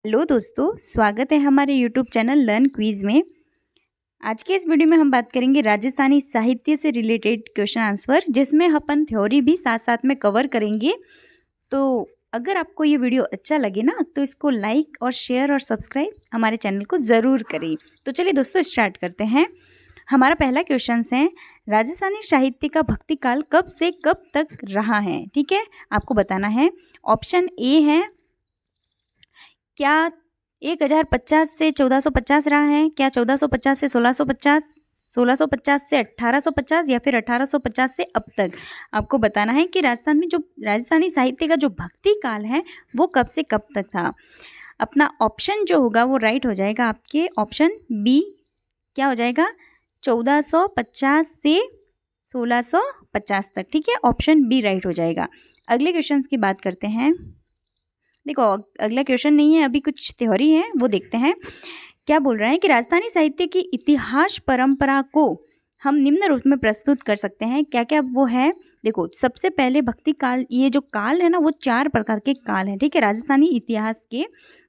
Hello दोस्तों, स्वागत है हमारे यूट्यूब चैनल लर्न क्विज में। आज के इस वीडियो में हम बात करेंगे राजस्थानी साहित्य से रिलेटेड क्वेश्चन आंसर, जिसमें अपन थ्योरी भी साथ साथ में कवर करेंगे। तो अगर आपको ये वीडियो अच्छा लगे ना, तो इसको लाइक और शेयर और सब्सक्राइब हमारे चैनल को ज़रूर करें। तो चलिए दोस्तों, स्टार्ट करते हैं। हमारा पहला क्वेश्चन है, राजस्थानी साहित्य का भक्ति काल कब से कब तक रहा है। ठीक है, आपको बताना है। ऑप्शन ए है, क्या 1050 से 1450 रहा है, क्या 1450 से 1650, 1650 से 1850 या फिर 1850 से अब तक। आपको बताना है कि राजस्थान में जो राजस्थानी साहित्य का जो भक्ति काल है वो कब से कब तक था। अपना ऑप्शन जो होगा वो राइट हो जाएगा आपके ऑप्शन बी। क्या हो जाएगा? 1450 से 1650 तक। ठीक है, ऑप्शन बी राइट हो जाएगा। अगले क्वेश्चन की बात करते हैं। देखो, अगला क्वेश्चन नहीं है, अभी कुछ थ्योरी है, वो देखते हैं। क्या बोल रहा है कि राजस्थानी साहित्य की इतिहास परंपरा को हम निम्न रूप में प्रस्तुत कर सकते हैं। क्या क्या वो है? देखो, सबसे पहले भक्ति काल, ये जो काल है ना, वो 4 प्रकार के काल हैं। ठीक है,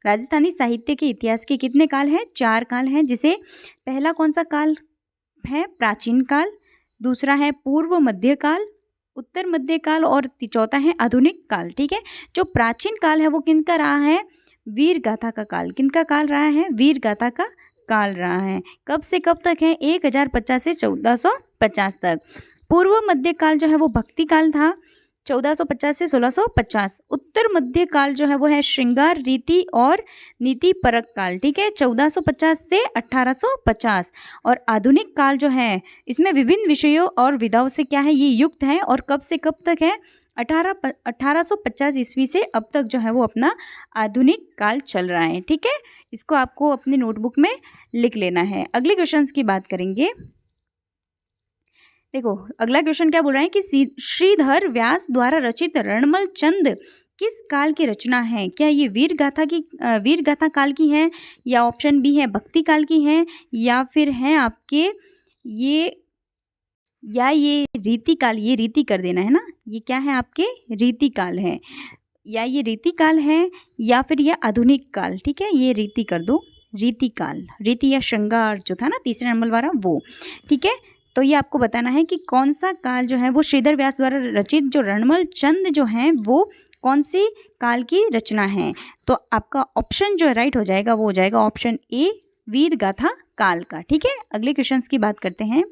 राजस्थानी साहित्य के इतिहास के कितने काल हैं? 4 काल हैं। जिसे पहला कौन सा काल है? प्राचीन काल। दूसरा है पूर्व मध्य काल, उत्तर मध्य काल, और चौथा है आधुनिक काल। ठीक है, जो प्राचीन काल है वो किनका रहा है? वीर गाथा का काल। किनका काल रहा है? वीर गाथा का काल रहा है। कब से कब तक है? 1050 से 1450 तक। पूर्व मध्य काल जो है वो भक्ति काल था, 1450 से 1650। उत्तर मध्य काल जो है वो है श्रृंगार रीति और नीति परक काल। ठीक है, 1450 से 1850। और आधुनिक काल जो है, इसमें विभिन्न विषयों और विधाओं से क्या है, ये युक्त है। और कब से कब तक है? 1850 ईस्वी से अब तक जो है वो अपना आधुनिक काल चल रहा है। ठीक है, इसको आपको अपनी नोटबुक में लिख लेना है। अगले क्वेश्चन की बात करेंगे। देखो, अगला क्वेश्चन क्या बोल रहा है कि श्रीधर व्यास द्वारा रचित रणमल चंद किस काल की रचना है। क्या ये वीर गाथा काल की है, या ऑप्शन बी है भक्ति काल की है, या फिर है आपके ये रीति काल। ये रीति कर देना है ना, ये क्या है आपके? रीति काल है, या ये रीति काल है, या फिर यह आधुनिक काल। ठीक है, ये रीति कर दो, रीति काल। रीति या श्रृंगार जो था ना तीसरे नंबर वाला, वो। ठीक है, तो ये आपको बताना है कि कौन सा काल जो है वो श्रीधर व्यास द्वारा रचित जो रणमल चंद जो हैं वो कौन सी काल की रचना है। तो आपका ऑप्शन जो राइट हो जाएगा वो हो जाएगा ऑप्शन ए, वीर गाथा काल का। ठीक है, अगले क्वेश्चन की बात करते हैं।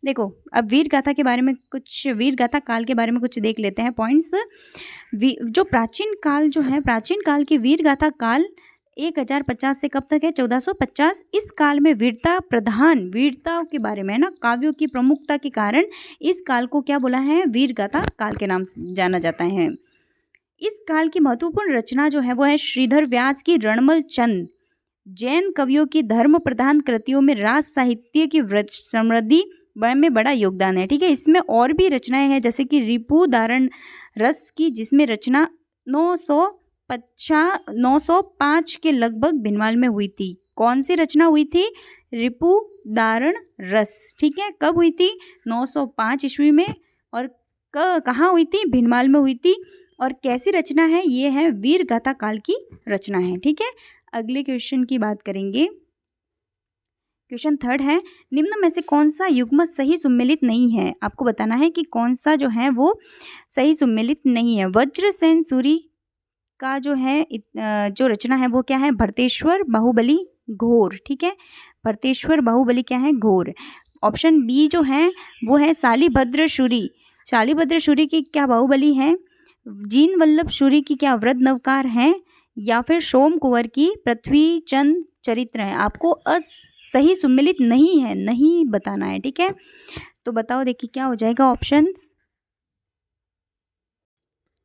देखो, अब वीर गाथा काल के बारे में कुछ देख लेते हैं पॉइंट्स। जो प्राचीन काल जो है, प्राचीन काल की वीर गाथा काल 1050 से कब तक है? 1450। इस काल में वीरताओं के बारे में है ना, काव्यों की प्रमुखता के कारण इस काल को क्या बोला है? वीर गाथा काल के नाम से जाना जाता है। इस काल की महत्वपूर्ण रचना जो है वो है श्रीधर व्यास की रणमल चंद। जैन कवियों की धर्म प्रधान कृतियों में राज साहित्य की समृद्धि में बड़ा योगदान है। ठीक है, इसमें और भी रचनाएं हैं, जैसे कि रिपु दारण रस की, जिसमें रचना 905 के लगभग भिनवाल में हुई थी। कौन सी रचना हुई थी? रिपु दारण रस। ठीक है, कब हुई थी? 905 ईस्वी में। और कहाँ हुई थी? भिनवाल में हुई थी। और कैसी रचना है? ये है वीर गाथा काल की रचना है। ठीक है, अगले क्वेश्चन की बात करेंगे। क्वेश्चन 3 है, निम्न में से कौन सा युग्म सही सुमेलित नहीं है। आपको बताना है कि कौन सा जो है वो सही सुमेलित नहीं है। वज्रसेन सूरी का जो है जो रचना है वो क्या है? भरतेश्वर बाहुबली घोर। ठीक है, भरतेश्वर बाहुबली क्या है? घोर। ऑप्शन बी जो है वो है शालिभद्र शूरी। शालिभद्र शूरी की क्या बाहुबली है? जीन वल्लभ शूरी की क्या वृद्ध नवकार है, या फिर सोम कुंवर की पृथ्वी चंद चरित्र है। आपको सही सुमेलित नहीं है, नहीं बताना है। ठीक है, तो बताओ, देखिए क्या हो जाएगा ऑप्शंस,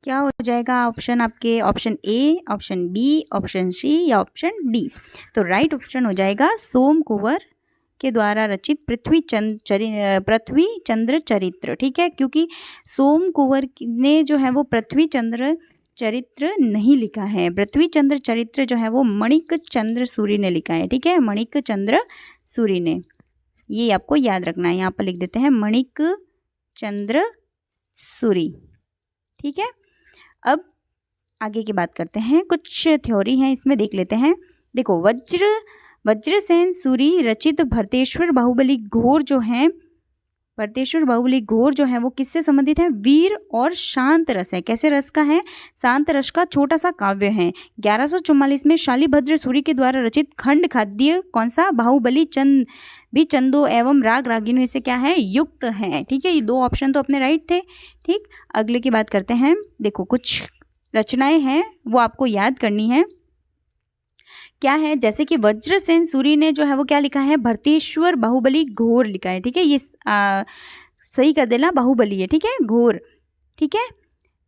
क्या हो जाएगा ऑप्शन आपके? Option A, option B, option C, या ऑप्शन डी। तो राइट ऑप्शन हो जाएगा सोम कुंवर के द्वारा रचित पृथ्वी चंद्र चरित्र। ठीक है, क्योंकि सोम कुंवर ने जो है वो पृथ्वी चंद्र चरित्र नहीं लिखा है। पृथ्वी चंद्र चरित्र जो है वो मणिक चंद्र सूरी ने लिखा है। ठीक है, मणिक चंद्र सूरी ने, ये आपको याद रखना है। यहाँ पर लिख देते हैं मणिक चंद्र सूरी। ठीक है, अब आगे की बात करते हैं, कुछ थ्योरी हैं इसमें देख लेते हैं। देखो, वज्रसेन सूरी रचित भरतेश्वर बाहुबली घोर जो है, भरतेश्वर बाहुबली घोर जो है वो किससे संबंधित है? वीर और शांत रस है। कैसे रस का है? शांत रस का छोटा सा काव्य है। 1144 में शालिभद्र सूरी के द्वारा रचित खंड खाद्य कौन सा? बाहुबली चंद भी चंदो एवं राग रागिनी से क्या है? युक्त है। ठीक है, ये दो ऑप्शन तो अपने राइट थे। ठीक, अगले की बात करते हैं। देखो, कुछ रचनाएं हैं वो आपको याद करनी है। क्या है? जैसे कि वज्रसेन सूरी ने जो है वो क्या लिखा है? भरतेश्वर बाहुबली घोर लिखा है। ठीक है, ये सही कर देना, बाहुबली है। ठीक है, घोर। ठीक है,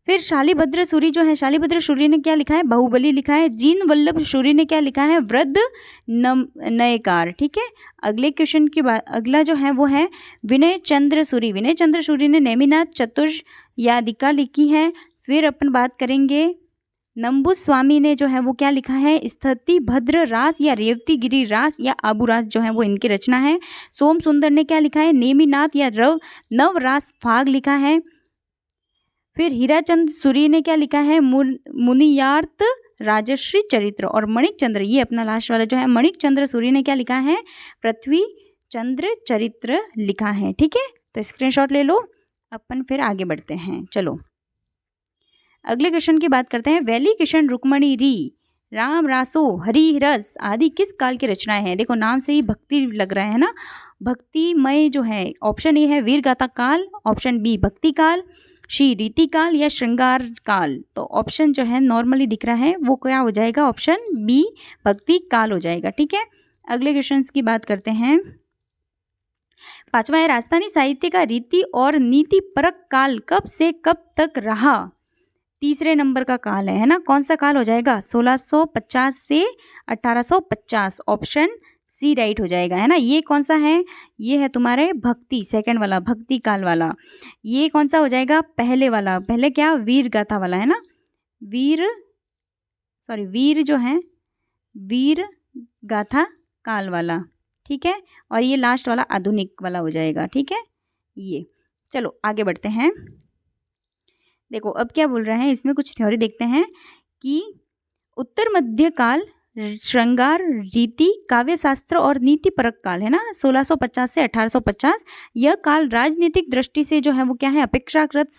फिर शालिभद्र सूरी जो है, शालिभद्र सूरी ने क्या लिखा है? बाहुबली लिखा है। जीन वल्लभ सूरी ने क्या लिखा है? वृद्ध नयकार। ठीक है, अगले क्वेश्चन की बात, अगला जो है वो है विनय चंद्र सूरी। विनय चंद्र सूरी ने नेमिनाथ चतुर्यादिका लिखी है। फिर अपन बात करेंगे नंबू स्वामी ने जो है वो क्या लिखा है? स्थिति भद्र रास या रेवती गिरी रास या आबू रास जो है वो इनकी रचना है। सोम सुंदर ने क्या लिखा है? नेमिनाथ या नवरास फाग लिखा है। फिर हीराचंद सूरी ने क्या लिखा है? मुनियार्त राजश्री चरित्र। और मणिक चंद्र, ये अपना लास्ट वाला जो है, मणिक चंद्र सूरी ने क्या लिखा है? पृथ्वी चंद्र चरित्र लिखा है। ठीक है, तो स्क्रीनशॉट ले लो। अपन फिर आगे बढ़ते हैं। चलो अगले क्वेश्चन की बात करते हैं। वैली किशन रुक्मणी री राम रासो हरि रस आदि किस काल की रचनाएं हैं? देखो, नाम से ही भक्ति लग रहा है ना, भक्तिमय जो है। ऑप्शन ए है वीर गाथा काल, ऑप्शन बी भक्ति काल, सी रीति काल या श्रृंगार काल। तो ऑप्शन जो है नॉर्मली दिख रहा है वो क्या हो जाएगा? ऑप्शन बी भक्ति काल हो जाएगा। ठीक है, अगले क्वेश्चन की बात करते हैं। पांचवा है राजस्थानी साहित्य का रीति और नीति परक काल कब से कब तक रहा? तीसरे नंबर का काल है ना, कौन सा काल हो जाएगा? 1650 से 1850। ऑप्शन सी राइट हो जाएगा, है ना। ये कौन सा है? ये है तुम्हारे भक्ति, सेकंड वाला, भक्ति काल वाला। ये कौन सा हो जाएगा? पहले वाला। पहले क्या? वीर गाथा वाला, है ना। वीर जो है, वीर गाथा काल वाला। ठीक है, और ये लास्ट वाला आधुनिक वाला हो जाएगा। ठीक है, ये चलो आगे बढ़ते हैं। देखो, अब क्या बोल रहे हैं इसमें, कुछ थ्योरी देखते हैं कि उत्तर मध्य काल श्रृंगार रीति काव्य शास्त्र और नीति परक काल है ना, 1650 से 1850। यह काल राजनीतिक दृष्टि से जो है वो क्या है? अपेक्षाकृत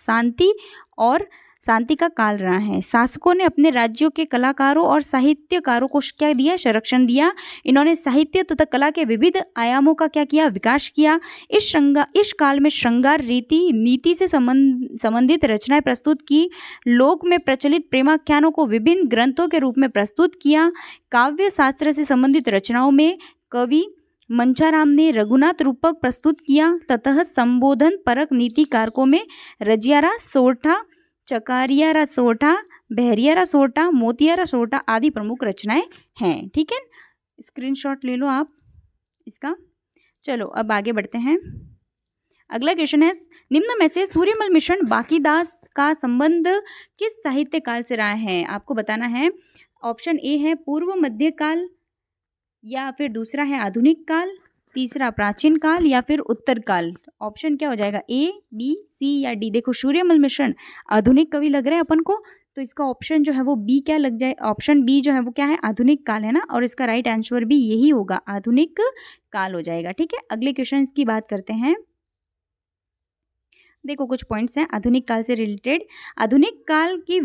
शांति का काल रहा है। शासकों ने अपने राज्यों के कलाकारों और साहित्यकारों को क्या दिया? संरक्षण दिया। इन्होंने साहित्य तथा कला के विविध आयामों का क्या किया? विकास किया। इस काल में श्रृंगार रीति नीति से संबंधित रचनाएं प्रस्तुत की। लोक में प्रचलित प्रेमाख्यानों को विभिन्न ग्रंथों के रूप में प्रस्तुत किया। काव्य शास्त्र से संबंधित रचनाओं में कवि मंचाराम ने रघुनाथ रूपक प्रस्तुत किया। ततः संबोधन परक नीति कारकों में रजियारा सोरठा, चकारियारा सोरठा, बहरियारा सोरठा, मोतियारा सोरठा आदि प्रमुख रचनाएं हैं। ठीक है, स्क्रीनशॉट ले लो आप इसका। चलो अब आगे बढ़ते हैं। अगला क्वेश्चन है, निम्न में से सूर्यमल मिश्रण बांकीदास का संबंध किस साहित्य काल से रहा है? आपको बताना है। ऑप्शन ए है पूर्व मध्य काल, या फिर दूसरा है आधुनिक काल, तीसरा प्राचीन काल, या फिर उत्तर काल। ऑप्शन क्या हो जाएगा? ए, बी, सी या डी। देखो, सूर्यमल मिश्रण आधुनिक कवि लग रहे हैं अपन को, तो इसका ऑप्शन जो है वो बी क्या लग जाए? ऑप्शन बी जो है वो क्या है? आधुनिक काल, है ना। और इसका राइट आंसर भी यही होगा, आधुनिक काल हो जाएगा। ठीक है, अगले क्वेश्चन की बात करते हैं। देखो, कुछ पॉइंट्स हैं आधुनिक काल से रिलेटेड। आधुनिक काल की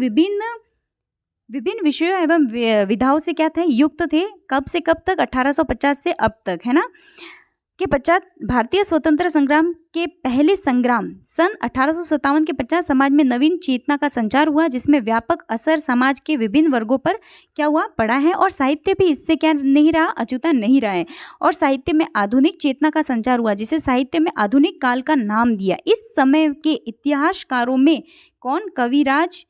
विभिन्न विषयों एवं विधाओं से क्या थे? युक्त थे। कब से कब तक? 1850 से अब तक, है ना। के पश्चात भारतीय स्वतंत्र संग्राम के पहले संग्राम सन 1857 के पश्चात समाज में नवीन चेतना का संचार हुआ, जिसमें व्यापक असर समाज के विभिन्न वर्गों पर क्या हुआ? पड़ा है। और साहित्य भी इससे क्या नहीं रहा? अछूता नहीं रहा है। और साहित्य में आधुनिक चेतना का संचार हुआ, जिसे साहित्य में आधुनिक काल का नाम दिया। इस समय के इतिहासकारों में कौन? कविराज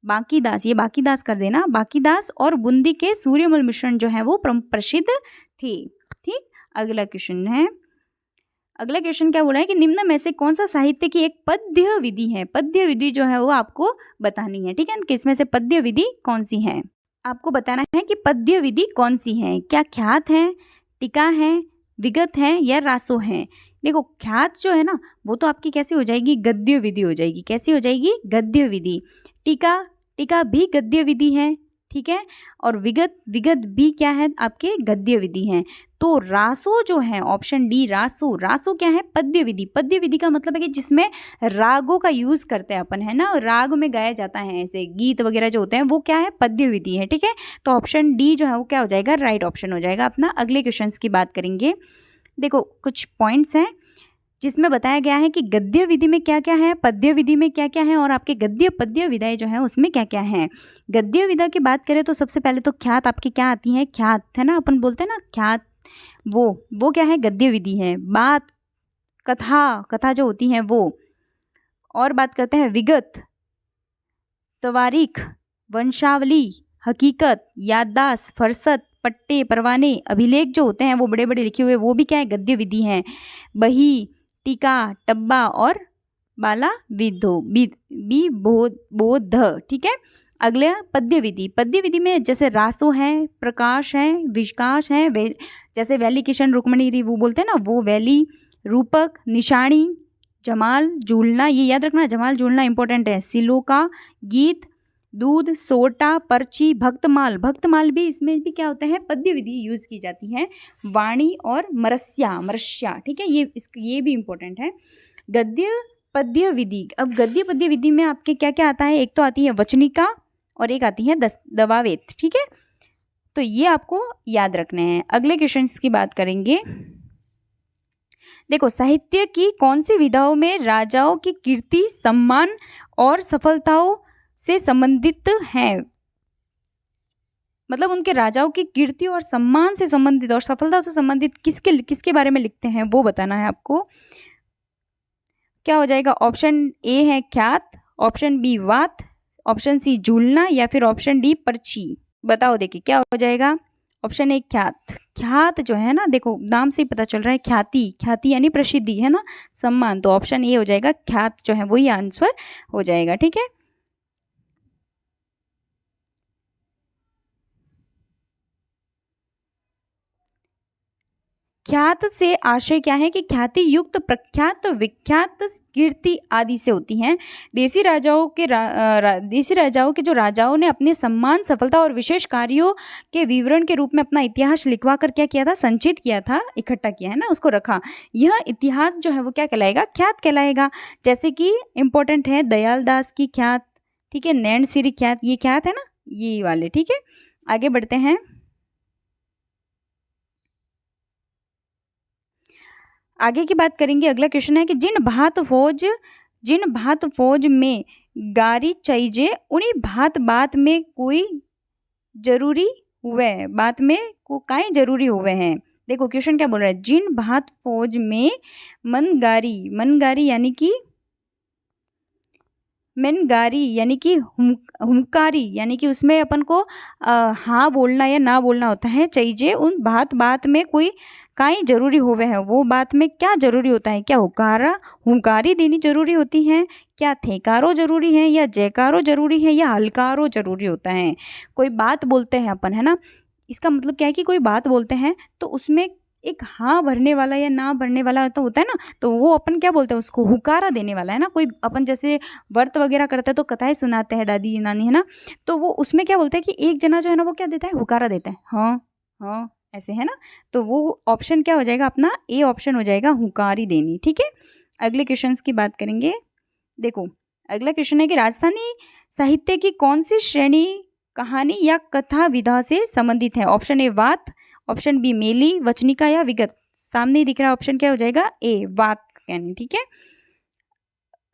बांकीदास, ये बांकीदास कर देना, बांकीदास और बूंदी के सूर्यमल मिश्रण जो है वो प्रसिद्ध थे। ठीक, अगला क्वेश्चन है। अगला क्वेश्चन क्या बोला है कि निम्न में से कौन सा साहित्य की एक पद्य विधि है? पद्य विधि जो है वो आपको बतानी है। ठीक है, किसमें से पद्य विधि कौन सी है? आपको बताना है कि पद्य विधि कौन सी है। क्या ख्यात है, टीका है, विगत है या रासो है? देखो, ख्यात जो है ना वो तो आपकी कैसी हो जाएगी? गद्य विधि हो जाएगी। कैसी हो जाएगी? गद्य विधि। टीका टीका भी गद्य विधि है, ठीक है, और विगत विगत भी क्या है आपके गद्य विधि हैं। तो रासो जो है ऑप्शन डी रासो, रासो क्या है पद्य विधि। पद्य विधि का मतलब है कि जिसमें रागों का यूज करते हैं अपन, है ना, राग में गाया जाता है, ऐसे गीत वगैरह जो होते हैं वो क्या है पद्य विधि है, ठीक है। तो ऑप्शन डी जो है वो क्या हो जाएगा राइट ऑप्शन हो जाएगा अपना। अगले क्वेश्चन की बात करेंगे। देखो कुछ पॉइंट्स हैं जिसमें बताया गया है कि गद्य विधि में क्या क्या है, पद्य विधि में क्या क्या है, और आपके गद्य पद्य विधाएं जो है उसमें क्या क्या है। गद्य विधा की बात करें तो सबसे पहले तो ख्यात आपकी क्या आती है, ख्यात, है ना, अपन बोलते हैं ना ख्यात, वो क्या है गद्य विधि है। बात, कथा, कथा जो होती है वो। और बात करते हैं विगत, तवारीख, वंशावली, हकीकत, याददाश्त, फरसत, पट्टे, परवाने, अभिलेख जो होते हैं वो बड़े बड़े लिखे हुए, वो भी क्या है गद्य विधि हैं। बही, टीका, टब्बा और बाला विधो बी बोध, ठीक है। अगले पद्य विधि। पद्य विधि में जैसे रासो है, प्रकाश है, विकास है, जैसे वैली किशन रुक्मणी वो बोलते हैं ना वो वैली, रूपक, निशानी, जमाल झूलना, ये याद रखना जमाल झूलना इंपॉर्टेंट है, सिलोका, गीत, दूध, सोटा, पर्ची, भक्तमाल, भक्तमाल भी इसमें भी क्या होता है पद्य विधि यूज की जाती है। वाणी और मरस्या, मरस्या, ठीक है, ये भी इंपॉर्टेंट है। गद्य पद्य विधि। अब गद्य पद्य विधि में आपके क्या क्या आता है, एक तो आती है वचनिका और एक आती है दवावेत, ठीक है। तो ये आपको याद रखने हैं। अगले क्वेश्चन की बात करेंगे। देखो साहित्य की कौन सी विधाओं में राजाओं की कीर्ति, सम्मान और सफलताओं से संबंधित है, मतलब उनके राजाओं की कीर्ति और सम्मान से संबंधित और सफलता से संबंधित किसके बारे में लिखते हैं वो बताना है आपको। क्या हो जाएगा, ऑप्शन ए है ख्यात, ऑप्शन बी वात, ऑप्शन सी झूलना, या फिर ऑप्शन डी पर्ची। बताओ देखिए क्या हो जाएगा। ऑप्शन ए ख्यात। ख्यात जो है ना, देखो नाम से ही पता चल रहा है ख्याति, ख्याति यानी प्रसिद्धि, है ना, सम्मान। तो ऑप्शन ए हो जाएगा ख्यात जो है वही आंसर हो जाएगा, ठीक है। ख्यात से आशय क्या है कि ख्याति युक्त, प्रख्यात, विख्यात, कीर्ति आदि से होती हैं। देसी राजाओं के जो राजाओं ने अपने सम्मान, सफलता और विशेष कार्यों के विवरण के रूप में अपना इतिहास लिखवा कर क्या किया था, संचित किया था, इकट्ठा किया, है ना, उसको रखा। यह इतिहास जो है वो क्या कहलाएगा, ख्यात कहलाएगा। जैसे कि इंपॉर्टेंट है दयाल दास की ख्यात, ठीक है, नैन सिरी ख्यात, ये ख्यात है ना, ये वाले, ठीक है। आगे बढ़ते हैं। आगे की बात करेंगे। अगला क्वेश्चन है कि जिन भात फौज में गारी चाहिए उन्हीं भात बात में कोई जरूरी हुए, बात में को काई जरूरी हुए हैं। देखो क्वेश्चन क्या बोल रहा है, जिन भात फौज में मनगारी यानी कि हुमकारी, यानी कि उसमें अपन को हाँ बोलना या ना बोलना होता है। चाहिए उन बात में कोई काई जरूरी होवे है, वो बात में क्या जरूरी होता है, क्या हुंकारी देनी जरूरी होती है, क्या थेकारो जरूरी है, या जयकारो जरूरी है, या हलकारो जरूरी होता है। कोई बात बोलते हैं अपन, है ना, इसका मतलब क्या है कि कोई बात बोलते हैं तो उसमें एक हाँ भरने वाला या ना भरने वाला तो होता है ना, तो वो अपन क्या बोलते हैं उसको हुकारा देने वाला, है ना। कोई अपन जैसे व्रत वगैरह करते हैं तो कथाएं सुनाते हैं दादी नानी, है ना, तो वो उसमें क्या बोलते हैं कि एक जना जो है ना वो क्या देता है, हुकारा देता है, हाँ हाँ ऐसे, है ना। तो वो ऑप्शन क्या हो जाएगा अपना, ए ऑप्शन हो जाएगा हुकारी देनी, ठीक है। अगले क्वेश्चन की बात करेंगे। देखो अगला क्वेश्चन है कि राजस्थानी साहित्य की कौन सी श्रेणी कहानी या कथा विधा से संबंधित है। ऑप्शन ए वात, ऑप्शन बी मेली, वचनिका या विगत। सामने ही दिख रहा है ऑप्शन क्या हो जाएगा, ए वात यानी, ठीक है।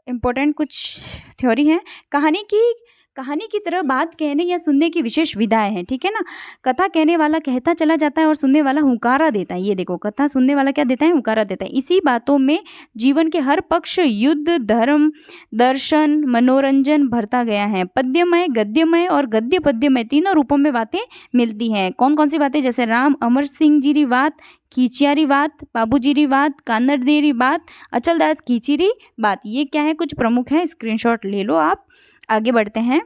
इंपॉर्टेंट कुछ थ्योरी है। कहानी की तरह बात कहने या सुनने की विशेष विधाएं हैं, ठीक है ना। कथा कहने वाला कहता चला जाता है और सुनने वाला हुंकारा देता है। ये देखो कथा सुनने वाला क्या देता है, हुंकारा देता है। इसी बातों में जीवन के हर पक्ष, युद्ध, धर्म, दर्शन, मनोरंजन भरता गया है। पद्यमय, गद्यमय और गद्य पद्यमय तीनों रूपों में बातें मिलती हैं। कौन कौन सी बातें, जैसे राम अमर सिंह जी री बात, खींचियारी बात, बाबूजी री बात, कानड़देरी बात, अचलदास खींचीरी बात। ये क्या है, कुछ प्रमुख है, स्क्रीनशॉट ले लो आप। आगे बढ़ते हैं।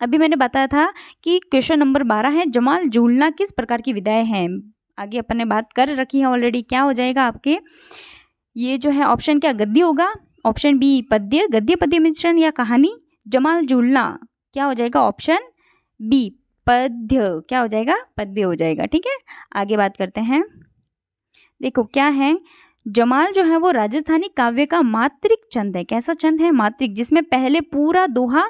अभी मैंने बताया था कि क्वेश्चन नंबर 12 है जमाल झूलना किस प्रकार की विधाएं हैं। आगे अपन ने बात कर रखी है ऑलरेडी। क्या हो जाएगा आपके, ये जो है ऑप्शन क्या गद्य होगा, ऑप्शन बी पद्य, गद्य पद्य मिश्रण या कहानी। जमाल झूलना क्या हो जाएगा? ऑप्शन बी पद्य। क्या हो जाएगा? पद्य हो जाएगा। ठीक है, आगे बात करते हैं। देखो क्या है, जमाल जो है वो राजस्थानी काव्य का मात्रिक छंद है। कैसा छंद है? मात्रिक, जिसमें पहले पूरा दोहा,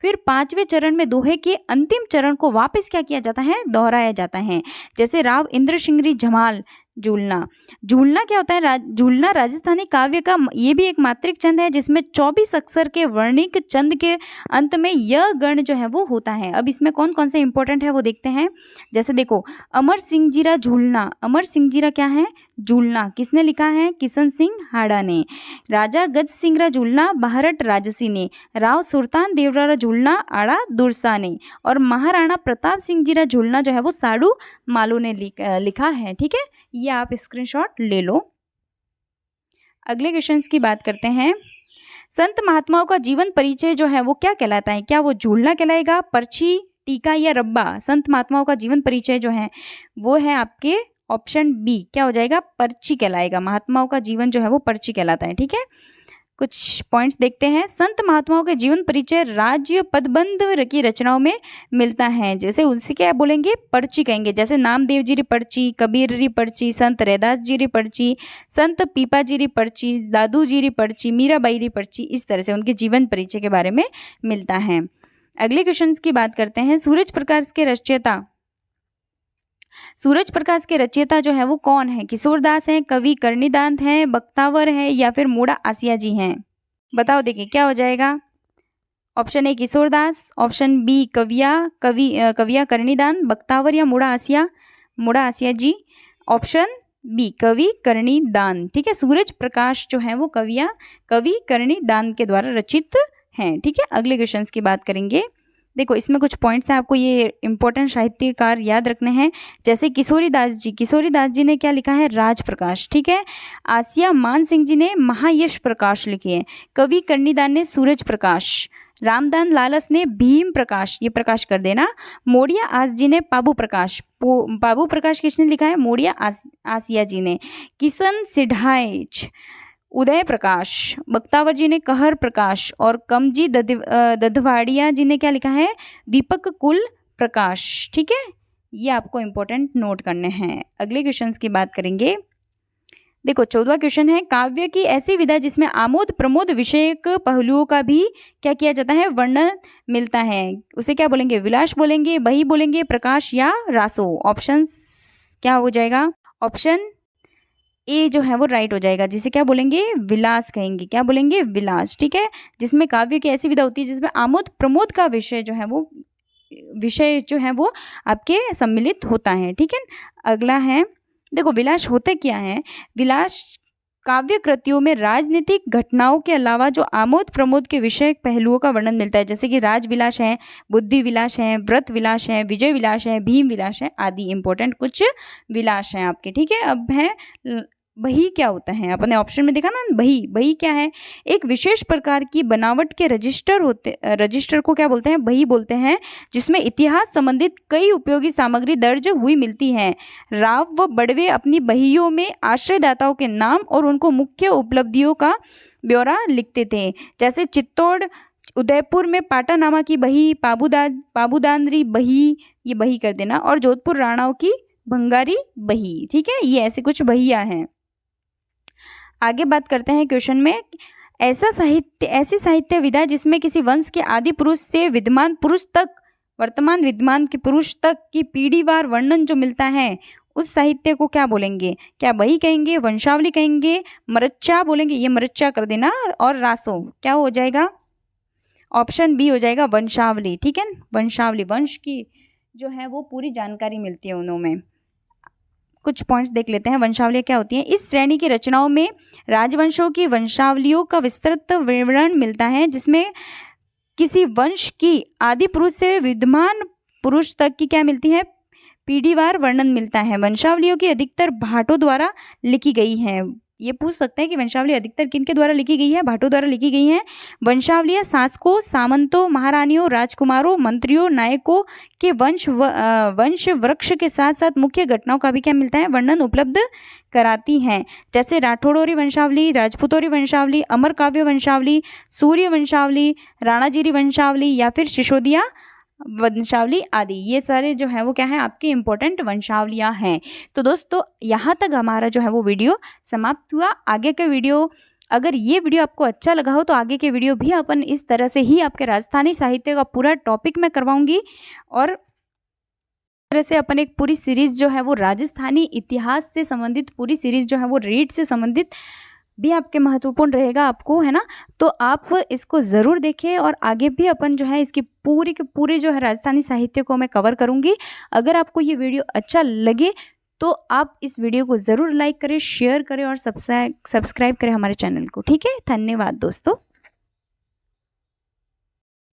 फिर 5वें चरण में दोहे के अंतिम चरण को वापस क्या किया जाता है? दोहराया जाता है। जैसे राव इंद्र सिंगरी जमाल झूलना। झूलना क्या होता है? झूलना राजस्थानी काव्य का ये भी एक मात्रिक छंद है, जिसमें 24 अक्षर के वर्णिक छंद के अंत में यह गण जो है वो होता है। अब इसमें कौन कौन से इंपॉर्टेंट है वो देखते हैं। जैसे देखो, अमर सिंह जीरा झूलना। अमर सिंह जीरा क्या है? झूलना। किसने लिखा है? किशन सिंह हाड़ा ने। राजा गज सिंगरा झूलना बाहरट राजसी ने। राव सुल्तान देवरा झूलना आड़ा दुरसा ने। और महाराणा प्रताप सिंह जीरा झूलना जो है वो साड़ू मालू ने लिखा है। ठीक है, ये आप स्क्रीनशॉट ले लो। अगले क्वेश्चंस की बात करते हैं। संत महात्माओं का जीवन परिचय जो है वो क्या कहलाता है? क्या वो झूलना कहलाएगा, पर्ची, टीका या रब्बा? संत महात्माओं का जीवन परिचय जो है वो है आपके ऑप्शन बी। क्या हो जाएगा? पर्ची कहलाएगा। महात्माओं का जीवन जो है वो पर्ची कहलाता है। ठीक है, कुछ पॉइंट्स देखते हैं। संत महात्माओं के जीवन परिचय राज्य पदबंध की रचनाओं में मिलता है। जैसे उनसे क्या बोलेंगे? पर्ची कहेंगे। जैसे नामदेव जी री पर्ची, कबीर री पर्ची, संत रैदास जी री पर्ची, संत पीपा जी री पर्ची, दादू जी री पर्ची, मीराबाई री पर्ची, इस तरह से उनके जीवन परिचय के बारे में मिलता है। अगले क्वेश्चन की बात करते हैं। सूरज प्रकाश के रचयिता, सूरज प्रकाश के रचयिता जो है वो कौन है? किशोरदास हैं, कवि कर्णिदान हैं, बख्तावर है या फिर मूड़ा आसिया जी हैं? बताओ, देखिए क्या हो जाएगा। Option A Kishordas, option B Kaviya Karnidan, Bakhtawar या मूड़ा आसिया जी। ऑप्शन बी कवि कर्णिदान। ठीक है, सूरज प्रकाश जो है वो कवि कर्णिदान के द्वारा रचित हैं। ठीक है, अगले क्वेश्चन की बात करेंगे। देखो इसमें कुछ पॉइंट्स हैं, आपको ये इंपॉर्टेंट साहित्यकार याद रखने हैं। जैसे किशोरीदास जी ने क्या लिखा है? राज प्रकाश। ठीक है, आसिया मान सिंह जी ने महायश प्रकाश लिखी है। कवि कर्णिदान ने सूरज प्रकाश, रामदान लालस ने भीम प्रकाश, ये प्रकाश कर देना। मोड़िया आस जी ने पाबू प्रकाश किसने लिखा है? मोड़िया आसिया जी ने। किशन सिढाइच, उदय प्रकाश, बख्तावर जी ने कहर प्रकाश और कमजी दधवाड़िया जी ने क्या लिखा है? दीपक कुल प्रकाश। ठीक है, ये आपको इंपॉर्टेंट नोट करने हैं। अगले क्वेश्चंस की बात करेंगे। देखो 14वां क्वेश्चन है, काव्य की ऐसी विधा जिसमें आमोद प्रमोद विषयक पहलुओं का भी क्या किया जाता है? वर्णन मिलता है, उसे क्या बोलेंगे? विलास बोलेंगे, बही बोलेंगे, प्रकाश या रासो? ऑप्शंस क्या हो जाएगा? ऑप्शन ए जो है वो राइट हो जाएगा, जिसे क्या बोलेंगे? विलास कहेंगे। क्या बोलेंगे? विलास। ठीक है, जिसमें काव्य की ऐसी विधा होती है जिसमें आमोद प्रमोद का विषय जो है वो आपके सम्मिलित होता है। ठीक है, अगला है, देखो विलास होते क्या है? विलास काव्य कृतियों में राजनीतिक घटनाओं के अलावा जो आमोद प्रमोद के विषय पहलुओं का वर्णन मिलता है, जैसे कि राज विलास है, बुद्धि विलास है, व्रत विलास है, विजय विलास है, भीम विलास है आदि इंपॉर्टेंट कुछ विलास हैं आपके। ठीक है, अब है बही क्या होता है? अपने ऑप्शन में देखा ना, बही क्या है? एक विशेष प्रकार की बनावट के रजिस्टर को क्या बोलते हैं? बही बोलते हैं, जिसमें इतिहास संबंधित कई उपयोगी सामग्री दर्ज हुई मिलती है। राव व बड़वे अपनी बहियों में आश्रयदाताओं के नाम और उनको मुख्य उपलब्धियों का ब्यौरा लिखते थे। जैसे चित्तौड़ उदयपुर में पाटानामा की बही, पाबूदानरी बही, ये बही कर देना, और जोधपुर राणाओं की भंगारी बही। ठीक है, ये ऐसे कुछ बहियां हैं। आगे बात करते हैं क्वेश्चन में, ऐसी साहित्य विधा जिसमें किसी वंश के आदि पुरुष से विद्यमान पुरुष तक, वर्तमान विद्यमान के पुरुष तक की पीढ़ीवार वर्णन जो मिलता है, उस साहित्य को क्या बोलेंगे? क्या बही कहेंगे, वंशावली कहेंगे, मरच्चा बोलेंगे, ये मरच्चा कर देना, और रासो क्या हो जाएगा? ऑप्शन बी हो जाएगा वंशावली। ठीक है, वंशावली, वंश की जो है वो पूरी जानकारी मिलती है उनमें। कुछ पॉइंट्स देख लेते हैं, वंशावलियाँ क्या होती हैं। इस श्रेणी की रचनाओं में राजवंशों की वंशावलियों का विस्तृत विवरण मिलता है, जिसमें किसी वंश की आदि पुरुष से विद्यमान पुरुष तक की क्या मिलती है? पीढ़ीवार वर्णन मिलता है। वंशावलियों की अधिकतर भाटों द्वारा लिखी गई हैं। ये पूछ सकते हैं कि वंशावली अधिकतर किनके द्वारा लिखी गई है? भाटों द्वारा लिखी गई है। वंशावलियाँ शासकों, सामंतों, महारानियों, राजकुमारों, मंत्रियों, नायकों के वंश वृक्ष के साथ साथ मुख्य घटनाओं का भी क्या मिलता है? वर्णन उपलब्ध कराती हैं। जैसे राठौड़ोरी वंशावली, राजपूतोरी वंशावली, अमरकाव्य वंशावली, सूर्य वंशावली, राणाजीरी वंशावली या फिर सिसोदिया वंशावली आदि। ये सारे जो है वो क्या है? आपकी इंपॉर्टेंट वंशावलियाँ हैं। तो दोस्तों यहाँ तक हमारा जो है वो वीडियो समाप्त हुआ। आगे का वीडियो, अगर ये वीडियो आपको अच्छा लगा हो तो आगे के वीडियो भी अपन इस तरह से ही आपके राजस्थानी साहित्य का पूरा टॉपिक मैं करवाऊंगी। और तरह से अपन एक पूरी सीरीज जो है वो राजस्थानी इतिहास से संबंधित पूरी सीरीज जो है वो रीड से संबंधित भी आपके महत्वपूर्ण रहेगा आपको, है ना। तो आप इसको ज़रूर देखें और आगे भी अपन जो है इसकी पूरी के पूरे जो है राजस्थानी साहित्य को मैं कवर करूँगी। अगर आपको ये वीडियो अच्छा लगे तो आप इस वीडियो को ज़रूर लाइक करें, शेयर करें और सब्सक्राइब करें हमारे चैनल को। ठीक है, धन्यवाद दोस्तों।